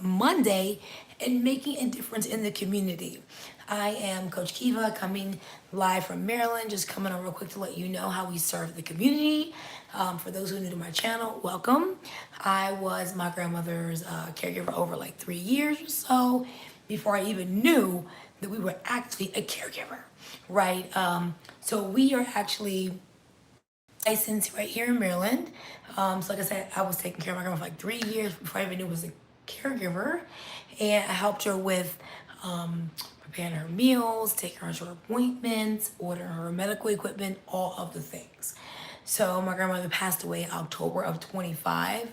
Monday and making a difference in the community. I am Coach Kiva coming live from Maryland, just coming on real quick to let you know how we serve the community. For those who are new to my channel, welcome. I was my grandmother's caregiver over like 3 years or so before I even knew that we were actually a caregiver, right? So we are actually licensed right here in Maryland. So like I said, I was taking care of my grandma for like 3 years before I even knew I was a caregiver. And I helped her with preparing her meals, taking her to her appointments, ordering her medical equipment, all of the things. So my grandmother passed away in October of 25,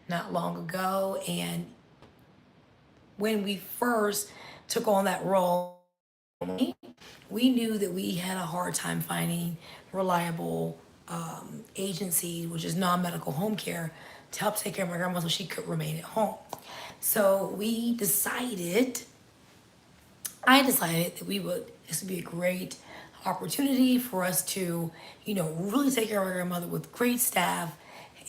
not long ago. And when we first took on that role, we knew that we had a hard time finding reliable agencies, which is non-medical home care, to help take care of my grandma so she could remain at home. So I decided that this would be a great opportunity for us to, really take care of our grandmother with great staff.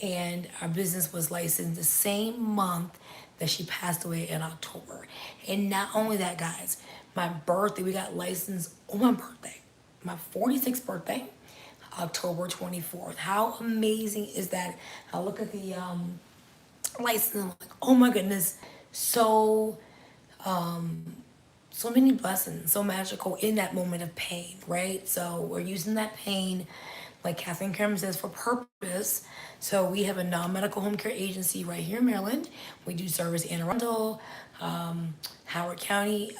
And our business was licensed the same month that she passed away in October. And not only that, guys, my birthday, we got licensed on my birthday, my 46th birthday, October 24th. How amazing is that? I look at the license and I'm like, oh my goodness, so so many blessings, so magical in that moment of pain, right? So we're using that pain, like Kathleen Cameron says, for purpose. So we have a non-medical home care agency right here in Maryland. We do service Anne Arundel, Howard County,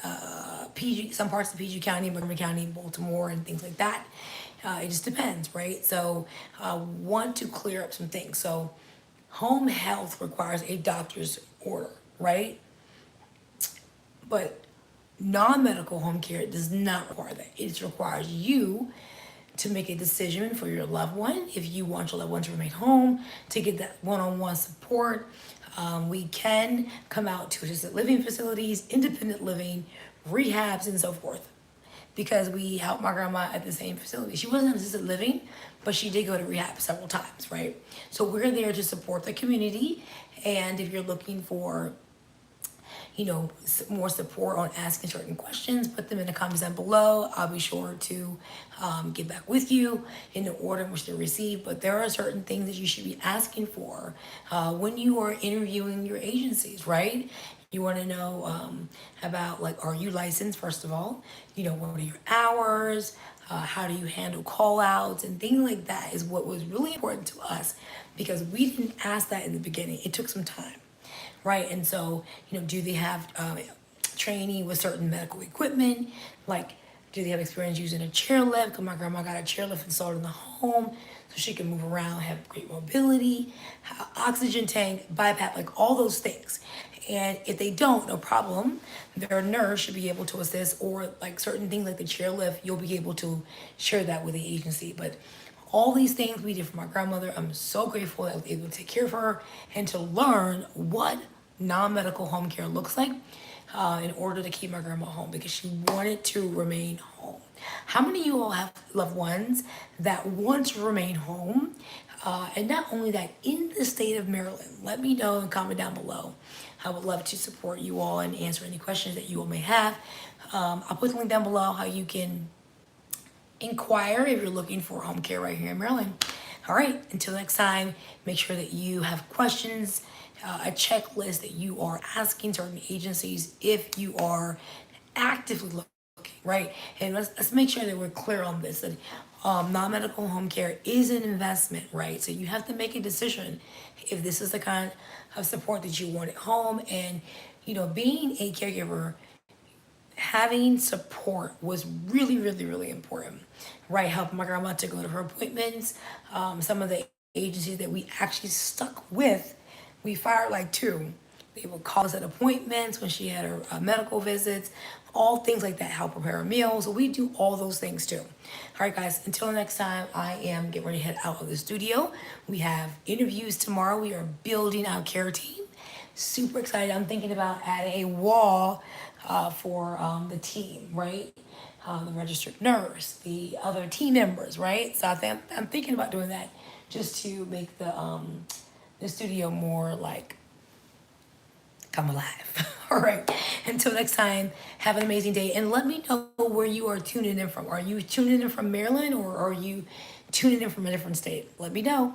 PG, some parts of PG County, Montgomery County, Baltimore, and things like that. It just depends, right? So want to clear up some things. So home health requires a doctor's order, right? But non-medical home care does not require that. It just requires you to make a decision for your loved one. If you want your loved one to remain home, to get that one-on-one support, we can come out to assisted living facilities, independent living, rehabs, and so forth. Because we helped my grandma at the same facility. She wasn't in assisted living, but she did go to rehab several times, right? So we're there to support the community. And if you're looking for more support on asking certain questions, put them in the comments down below. I'll be sure to get back with you in the order in which they're received. But there are certain things that you should be asking for when you are interviewing your agencies, right? You want to know about, like, are you licensed, first of all? What are your hours? How do you handle call outs and things like that is what was really important to us, because we didn't ask that in the beginning. It took some time. Right, and so, do they have training with certain medical equipment? Like, do they have experience using a chairlift? Because my grandma got a chairlift installed in the home so she can move around, have great mobility, oxygen tank, BiPAP, like all those things. And if they don't, no problem. Their nurse should be able to assist, or like certain things like the chairlift, you'll be able to share that with the agency. But all these things we did for my grandmother, I'm so grateful that I was able to take care of her and to learn what non-medical home care looks like in order to keep my grandma home, because she wanted to remain home. How many of you all have loved ones that want to remain home? And not only that, in the state of Maryland, let me know and comment down below. I would love to support you all and answer any questions that you all may have. I'll put the link down below how you can inquire if you're looking for home care right here in Maryland. All right, until next time, make sure that you have questions, a checklist that you are asking certain agencies if you are actively looking, right? And let's make sure that we're clear on this, that non-medical home care is an investment, right? So you have to make a decision if this is the kind of support that you want at home. And, being a caregiver, having support was really, really, really important, right? Helping my grandma to go to her appointments. Some of the agencies that we actually stuck with, we fired like two. They would call us at appointments when she had her medical visits, all things like that, help prepare her meals. So we do all those things too. All right, guys, until next time, I am getting ready to head out of the studio. We have interviews tomorrow. We are building our care team. Super excited. I'm thinking about adding a wall for the team, right? The registered nurse, the other team members, right? So I'm thinking about doing that just to make the studio more like come alive. All right. Until next time, have an amazing day. And let me know where you are tuning in from. Are you tuning in from Maryland or are you tuning in from a different state? Let me know.